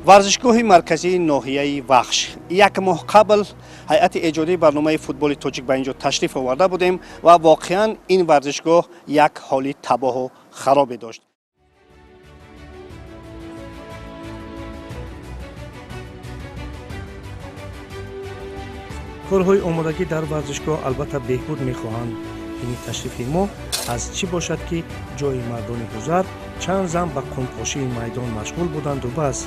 варзишгоҳи марказии ноҳияи вахш. Як моҳ қабл ҳайати эҷодии барномаи футболи тоҷик ба ин ҷо ташриф оварда будем ва воқеан ин варзишгоҳ як ҳоли табоҳу харобе дошт. корҳои омодагӣ дар варзишгоҳ албатта беҳбуд мехоҳанд. ини ташрифи мо аз чӣ бошад ки ҷои мардони ҳузар чанд зам ба қумпошии майдон машғул буданду бас.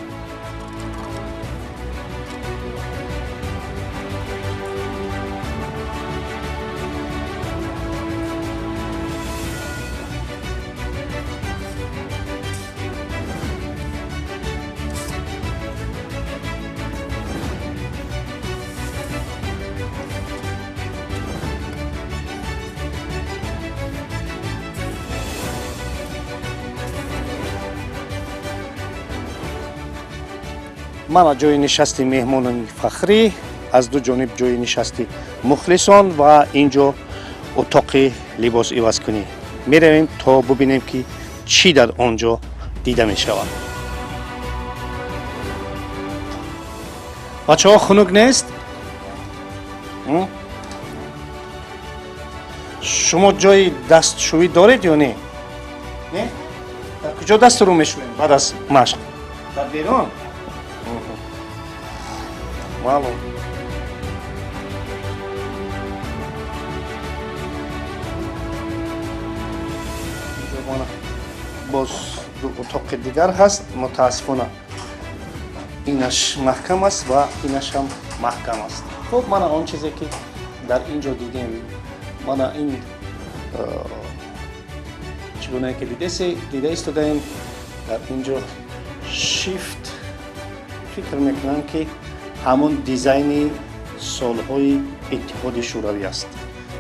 мана ҷои нишасти меҳмонони фахрӣ, аз ду ҷониб ҷои нишасти мухлисон ва ин ҷо утоқи либосивазкунӣ. меравем то бубинем ки чӣ дар он ҷо дида мешавад. бачаҳо хунук нест? шумо ҷои дастшӯӣ доред ё не? дар куҷо дастро мешӯем баъд аз машқ? дар берун? маълум. боз ду утоқи дигар ҳаст. мутаассифона инаш маҳкам аст ва инаш ҳам маҳкам аст. хуб, мана он чизе ки дар ин ҷо дидем, мана ин чӣ гунае ки дида истодаем дар ин ҷо шифт фикр мекунам ки ҳамун дизайни солҳои иттиҳоди шӯравӣ аст.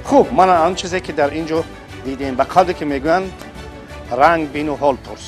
хуб, мана он чизе ки дар ин ҷо дидем, ба қавле ки мегӯянд ранг бину ҳол пурс.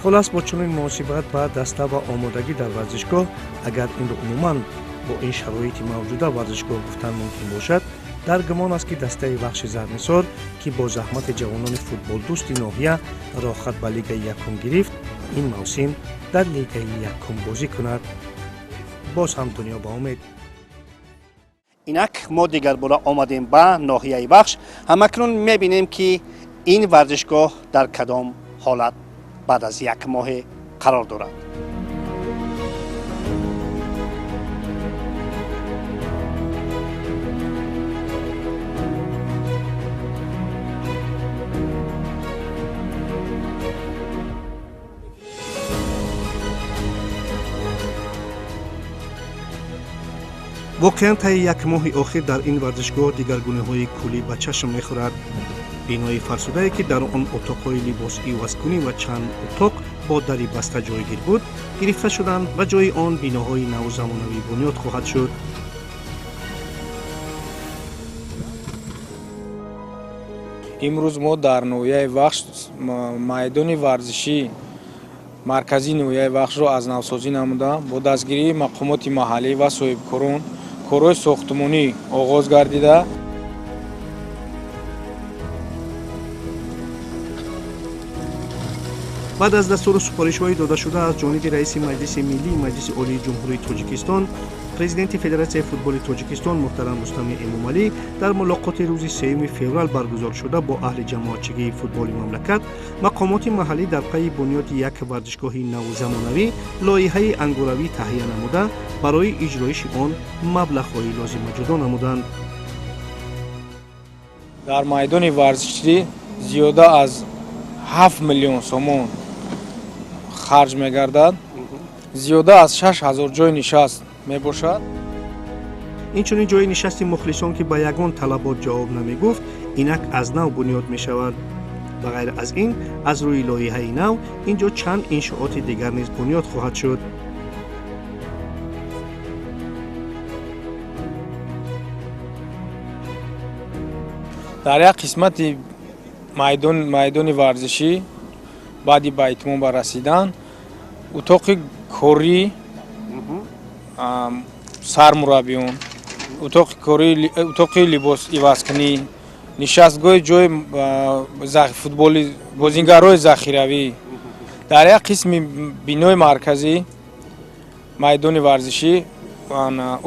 خلاص با چنین مناسبت با دسته و آمادگی در ورزشگاه اگر این رو عموماً با این شرایط موجوده ورزشگاه گفتن ممکن باشد، در گمان است که دسته بخش زرنسار که با زحمت جوانان فوتبال دوستی ناحیه راه خط به لیگ یکم گرفت، این موسم در لیگ یکم بازی کند. باز هم دنیا با امید. اینک ما دیگر باره آمدیم به ناحیه بخش. همکنون میبینیم که این ورزشگاه در کدام حالت بعد از یک ماه قرار دارد. واقعاً تا یک ماه آخر در این ورزشگاه دیگرگونه‌های کلی به چشم می‌خورد. بینای فرسوده‌ای که در آن اتاق‌های لباس عوض‌کنی و چند اتاق با دری بسته جایگیر بود، گرفته شدند و جای آن بیناهای نوزمانوی بنیاد خواهد شد. امروز ما در نویه وخش میدان ورزشی مرکزی نویه وخش را از نوسازی نمودیم. با دستگیری مقامات محلی و صاحبکاران کارهای ساختمانی آغاز گردیده. بعد از دستور سفارش‌های داده شده از جانب رئیس مجلس ملی مجلس عالی جمهوری تاجیکستان، پرزیدنت فدراسیون فوتبال تاجیکستان محترم رستم امومعلی در ملاقات روز 3 فوریه برگزار شده با اهل جماعتچگی فوتبال مملکت، مقامات محلی در پی بنیاد یک ورزشگاه نوزمانوی لایحه انگاروی تهیه نموده برای اجرایش آن مبلغ‌های لازم جدا نمودند. در میدان ورزشی زیاده از 7 میلیون سوم خرج می‌گردد. زیاده از 6000 جای نشست میباشد. اینچنین جای نشست مخلصان که به یگان طلبات جواب نمیگفت، اینک از نو بنیاد میشود. و غیر از این، از روی لایحه نو اینجا چند انشاءات دیگر نیز بنیاد خواهد شد. дар як қисмати майдони варзишӣ баъди ба итмом ба расидан утоқи корӣ сармураббиён, утоқи либос ивазкунӣ, нишастгоҳи ҷои футболи бозингарои захиравӣ, дар як қисми бинои марказӣ майдони варзишӣ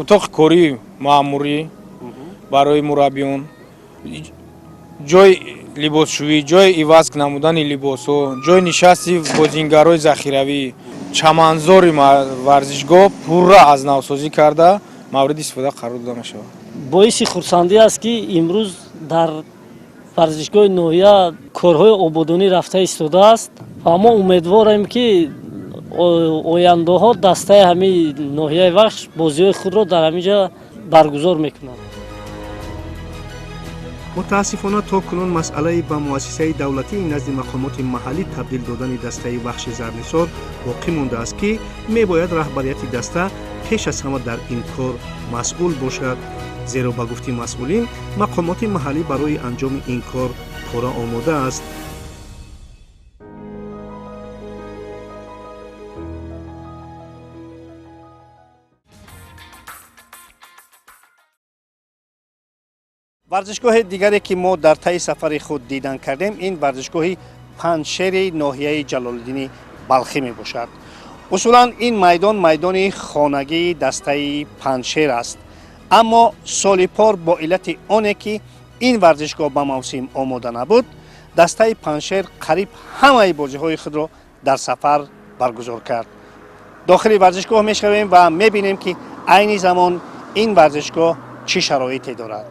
утоқи кории маъмурӣ барои мураббиён, ҷои либосшӯӣ, ҷои ивазк намудани либосҳо, ҷои нишасти бозингарои захиравӣ, чаманзори варзишгоҳ пурра аз навсозӣ карда мавриди истифода қарор дода мешавад. боиси хурсандӣ аст ки имрӯз дар варзишгоҳи ноҳия корҳои ободонӣ рафта истодааст ва мо умедворем ки ояндаҳо дастаи ҳамин ноҳияи вахш бозиҳои худро дар ҳамин ҷо баргузор мекунанд. мутаассифона то кунун масъалаи ба муассисаи давлатии назди мақомоти маҳаллӣ табдил додани дастаи вахши зарнисор боқӣ мондааст ки мебояд раҳбарияти даста пеш аз ҳама дар ин кор масъул бошад, зеро ба гуфти масъулин мақомоти маҳаллӣ барои анҷоми ин кор пурра омода аст. варзишгоҳи дигаре ки мо дар таи сафари худ дидан кардем, ин варзишгоҳи панҷшери ноҳияи ҷалолиддини балхӣ мебошад. усулан ин майдони хонагии дастаи панҷшер аст, аммо соли пор бо иллати оне ки ин варзишгоҳ ба мавсим омода набуд, дастаи панҷшер қариб ҳамаи бозиҳои худро дар сафар баргузор кард. дохили варзишгоҳ мешавем ва мебинем ки айни замон ин варзишгоҳ чӣ шароите дорад.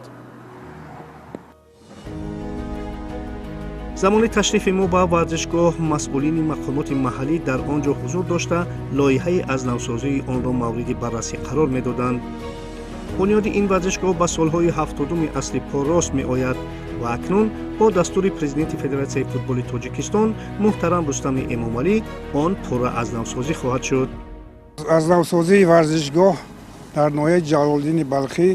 замони ташрифи мо ба варзишгоҳ масъулини мақомоти маҳаллӣ дар он ҷо ҳузур дошта лоиҳаи аз навсозии онро мавриди баррасӣ қарор медоданд. бунёди ин варзишгоҳ ба солҳои 70-уми асри пор рост меояд ва акнун бо дастури президенти Федератсияи футболи Тоҷикистон муҳтарам Рустами Эмомалӣ он пурра аз навсозӣ хоҳад шуд. аз навсозии варзишгоҳ дар ноҳияи ҷалолиддини балхӣ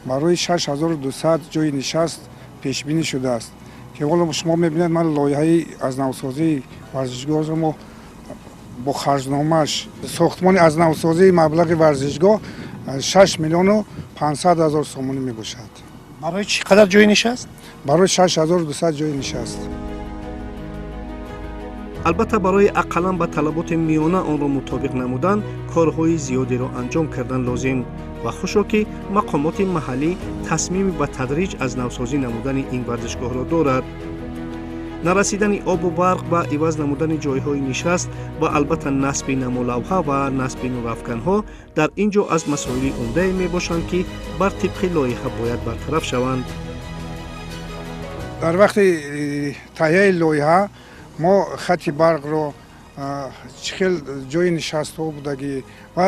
барои 6200 ҷои нишаст пешбинӣ шудааст. ки ҳоло шумо мебинед ман лоиҳаи аз навсозии варзишгоҳро мо бо харҷномааш сохтмони аз навсозии маблағи варзишгоҳ 6 миллиону 500 ҳазор сомонӣ мебошад. барои чӣ қадар ҷои нишаст? барои 6200 ҷои нишаст. албатта барои ақаллан ба талаботи миёна онро мутобиқ намудан корҳои зиёдеро анҷом кардан лозим ва хушо ки мақомоти маҳаллӣ тасмими ба тадриҷ аз навсозӣ намудани ин варзишгоҳро дорад. нарасидани обу барқ ба иваз намудани ҷойҳои нишаст ва албатта насби намолавҳа ва насби нурафканҳо дар ин ҷо аз масоили умдае мебошанд ки бар тибқи лоиҳа бояд бартараф шаванд. дар вақти таҳияи лоиҳа мо хати барқро чӣ хел ҷои нишастҳо будагӣ ва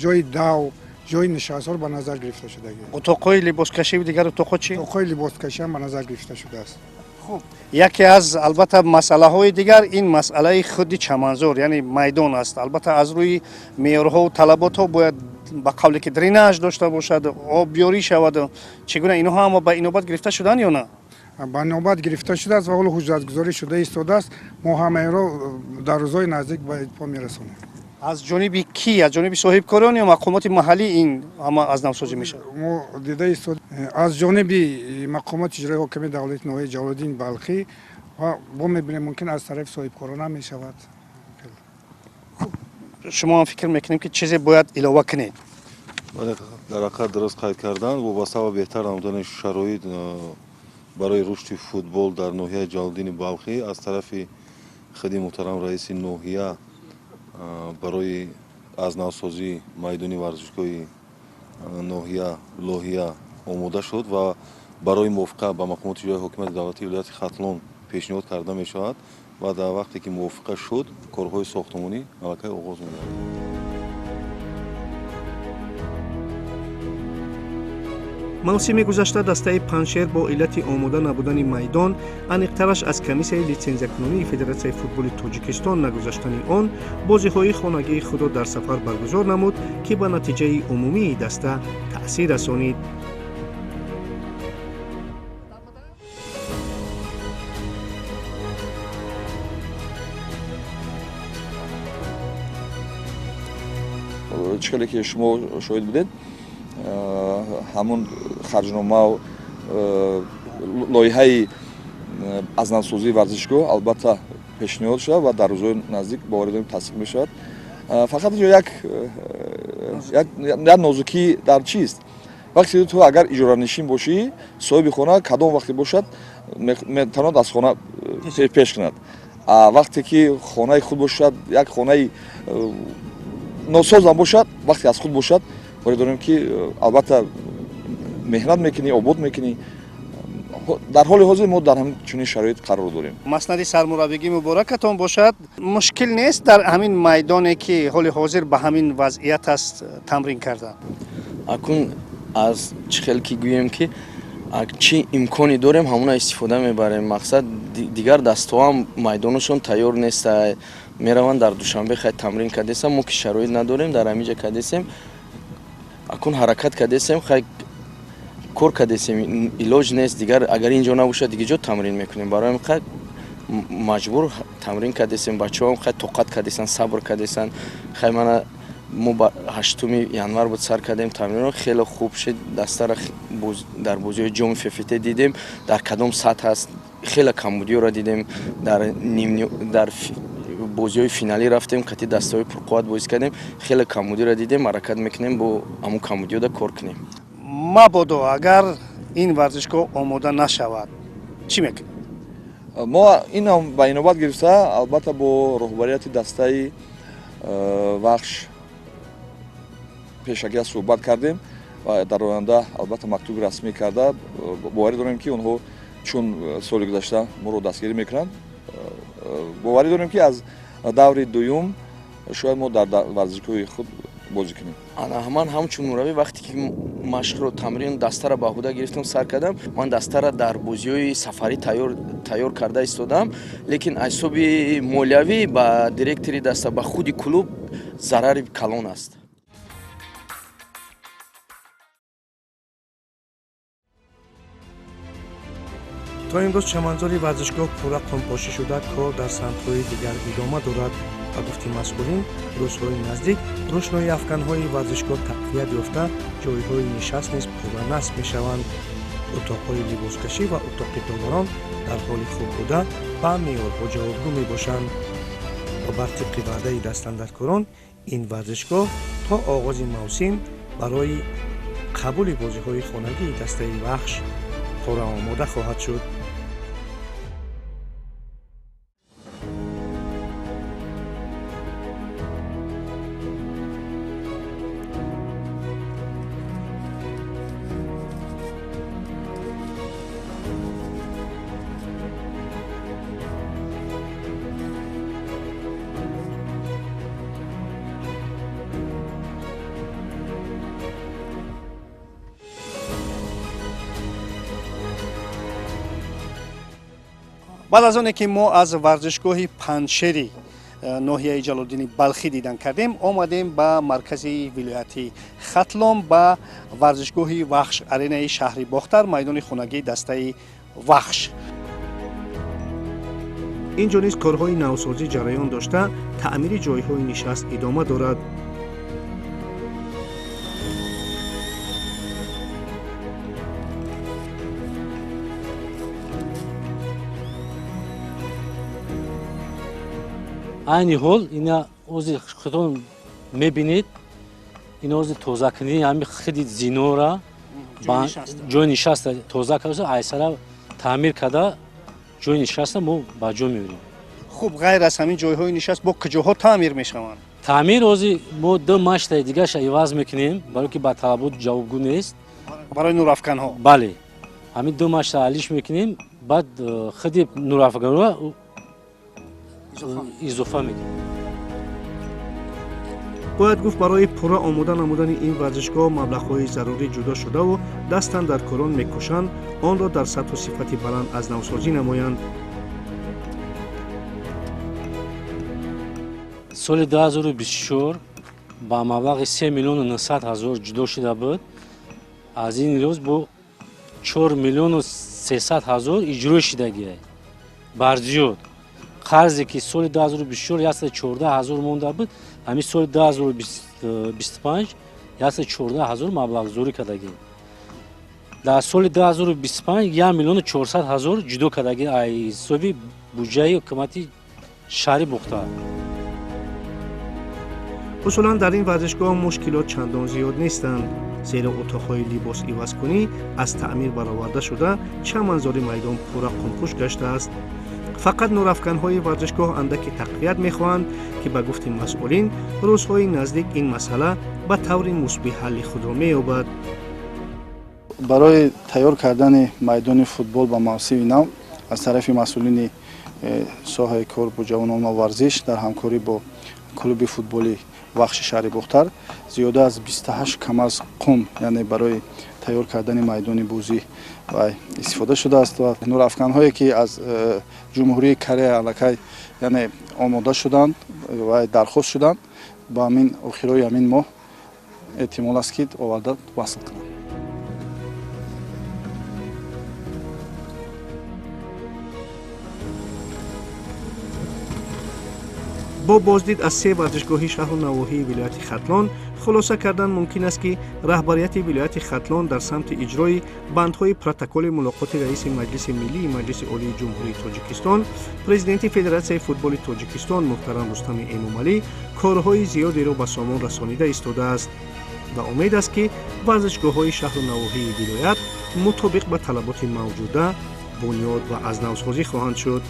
ҷои дав ҷои нишастҳоро ба назар гирифта шудагӣ. утоқҳои либоскашиву дигар утоқҳо чӣ? утоқҳои либоскашӣ ҳам ба назар гирифта шудааст. яке аз албатта масъалаҳои дигар ин масъалаи худи чаманзор яъне майдон аст. албатта аз рӯи меъёрҳоу талаботҳо бояд ба қавле ки дренаж дошта бошад, обёрӣ шавад. чӣ гуна инҳо ҳам ба инобат гирифта шуданд ё на? ба инобат гирифта шудааст ва ҳоло ҳуҷҷатгузорӣ шуда истодааст. мо ҳамаеро дар рӯзҳои наздик ба идпо мерасонем. аз ҷониби ки? аз ҷониби соҳибкорон ё мақомоти маҳаллӣ ин ҳама аз навсозӣ мешавад? мо дида истод аз ҷониби мақомоти иҷроии ҳокимияти давлати ноҳияи ҷалолиддини балхӣ ва бо мебинем мумкин аз тарафи соҳибкорон ҳам мешавад. шумо ҳам фикр мекунем ки чизе бояд илова кунед? дар ҳақиқат дуруст қайд кардан вобаста ба беҳтар намудани шароит барои рушди футбол дар ноҳияи ҷалолиддини балхӣ аз тарафи худи муҳтарам раиси ноҳия барои аз навсозии майдони варзишгоҳи ноҳия лоиҳа омода шуд ва барои мувофиқа ба мақомоти иҷроии ҳокимияти давлати вилояти хатлон пешниҳод карда мешавад ва дар вақте ки мувофиқа шуд корҳои сохтмонӣ аллакай оғоз мегардад. мавсими гузашта дастаи панҷшер бо иллати омода набудани майдон, аниқтараш аз комиссияи литсензиякунонии Федератсияи футболи Тоҷикистон нагузаштани он, бозиҳои хонагии худро дар сафар баргузор намуд, ки ба натиҷаи умумии даста таъсир расонид. чихеле ки шумо шоҳид будед ҳамун харҷнома лоиҳаи азнавсозии варзишгоҳ албатта пешниҳод шуда ва дар рӯзҳои наздик боварӣ дорем тасдиқ мешавад. Фақат инҷо як нозукӣ дар чист. вақте ту агар иҷоранишин бошӣ соҳиби хона кадом вақте бошад метавонад аз хона пеш кунад. вақте ки хонаи худ бошад як хонаи носозам бошад вақте аз худ бошад боварӣ дорем ки албатта меҳнат мекунӣ обод мекунӣ. дар ҳоли ҳозир мо дар ҳамин чунин шароит қарор дорем. маснади сармураббигӣ муборакатон бошад. мушкил нест дар ҳамин майдоне ки ҳоли ҳозир ба ҳамин вазъият аст тамрин кардан? акун аз чӣ хел ки гӯем ки чӣ имконе дорем ҳамуна истифода мебарем. мақсад дигар дастҳоам майдонашон тайёр нест. мераванд дар душанбе хай тамрин кардесам мо ки шароит надорем дар ҳамиҷа кардесем акун ҳаракат кардесем хай кор кардесем илоҷ нест. дигар агар ин ҷо набошад дигар ҷо тамрин мекунем. барои хай маҷбур тамрин кардесем. бачаҳоам хай тоқат кардесан сабр кардесан. хай мана мо 8 январ буд сар кардем тамринро хеле хуб шид. дастара дар бозиҳои ҷоми ффт дидем дар кадом сатҳ аст хеле камбудиёро дидем. дар бозиҳои финалӣ рафтем кати дастаҳои пурқувват бозӣ кардем хеле камбудиро дидем. ҳаракат мекунем бо ҳамун камбудиёда кор кунем. мабодо агар ин варзишгоҳ омода нашавад чӣ мекунем? мо инам ба инобат гирифта албатта бо роҳбарияти дастаи вахш пешакия суҳбат кардем ва дар оянда албатта мактуби расмӣ карда боварӣ дорем ки онҳо чун соли гузашта моро дастгирӣ мекунанд. боварӣ дорем ки аз даври дуюм шояд мо дар варзишгоҳи худ бозӣ кунем. ман ҳамчун мураббӣ вақте ки машқро тамрин дастара баҳуда гирифтам сар кардам ман дастара дар бозиҳои сафарӣ тайёр карда истодам. лекин аз ҳисоби молиявӣ ба директори даста ба худи клуб зарари калон аст. то имрӯз чаманзори варзишгоҳ пурра қумпошӣ шуда кор дар самтҳои дигар идома дорад. ба гуфти масъулин рӯзҳои наздик рӯшнои афканҳои варзишгоҳ тақвият ёфта ҷойҳои нишаст низ пурра насб мешаванд. утоқҳои либоскашӣ ва утоқи доворон дар ҳоли хуб буда ба меъёрҳо ҷавобгӯ мебошанд. ва бар тибқи ваъдаи дастандаркорон ин варзишгоҳ то оғози мавсим барои қабули бозиҳои хонагии дастаи вахш пурра омода хоҳад шуд. баъд аз оне ки мо аз варзишгоҳи панҷшери ноҳияи ҷалолиддини балхӣ дидан кардем омадем ба маркази вилояти хатлон ба варзишгоҳи вахш аренаи шаҳри бохтар майдони хонагии дастаи вахш. ин ҷо низ корҳои навсозӣ ҷараён дошта таъмири ҷойҳои нишаст идома дорад. айни ҳол ина ози худтон мебинед ин ози тоза кунии ҳами хиди зинора ҷои нишаста тоза карда айсара таъмир карда ҷои нишаста мо ба ҷо меорем. хуб ғайр аз ҳамин ҷойҳои нишаст бо куҷоҳо таъмир мешаванд? таъмир ози мо ду маштаи дигарша иваз мекунем барое ки ба талабот ҷавобгӯ нест. барои нурафканҳо? бале ҳамин ду машта алиш мекунем баъд хиди нурафканҳо изофа мекунем. бояд гуфт барои пурра омода намудани ин варзишгоҳ маблағҳои зарурӣ ҷудо шудаву дастандаркорон мекӯшанд онро дар сатҳу сифати баланд азнавсозӣ намоянд. соли 2024 ба маблағи 3 миллиону 900 ҳазор ҷудо шуда буд. аз ин лиҳоз бо 4 миллиону 300 ҳазор иҷро шудагӣ барзиёд. қарзе ки соли 2024 114 ҳазор монда буд ҳамин соли 2025 14,000 маблағгузорӣ кардаги. дар соли 2025 1,400,000 ҷудо кардаги ҳисоби буҷаи ҳукумати шаҳри Бухта. усулан дар ин варзишгоҳ мушкилот чандон зиёд нестанд, зеро отоқҳои либос-ивазкунӣ аз таъмир бароварда шуда чанд манзори майдон пурра қумпӯш гаштааст. фақат нурафканҳои варзишгоҳ андаке тақвият мехоҳанд, ки ба гуфти масъулин рӯзҳои наздик ин масъала ба таври мусбӣ ҳалли худро меёбад. барои тайёр кардани майдони футбол ба мавсими нав аз тарафи масъулини соҳаи кор бо ҷавонон ва варзиш дар ҳамкорӣ бо клуби футболи вахши шаҳри Бухтар зиёда аз 28 камаз қум, яъне барои тайёр кардани майдони бозӣ истифода шудааст ва нурафканҳое ки аз ҷумҳурии Корея аллакай яъне омода шуданд ва дархост шуданд ба ҳамин охирои ҳамин моҳ эҳтимол аст ки оварда васл кунанд. бо боздид аз 3 варзишгоҳи шаҳру навоҳии вилояти Хатлон хулоса кардан мумкин аст, ки раҳбарияти вилояти Хатлон дар самти иҷрои бандҳои протоколи мулоқоти раиси Маҷлиси Миллии Маҷлиси Олии Ҷумҳурии Тоҷикистон, президенти Федератсияи футболи Тоҷикистон муҳтарам Рустами Эмомалӣ корҳои зиёдеро ба сомон расонида истодааст ва умед аст, ки варзишгоҳҳои шаҳру навоҳии вилоят мутобиқ ба талаботи мавҷуда бунёд ва азнавсозӣ хоҳанд шуд.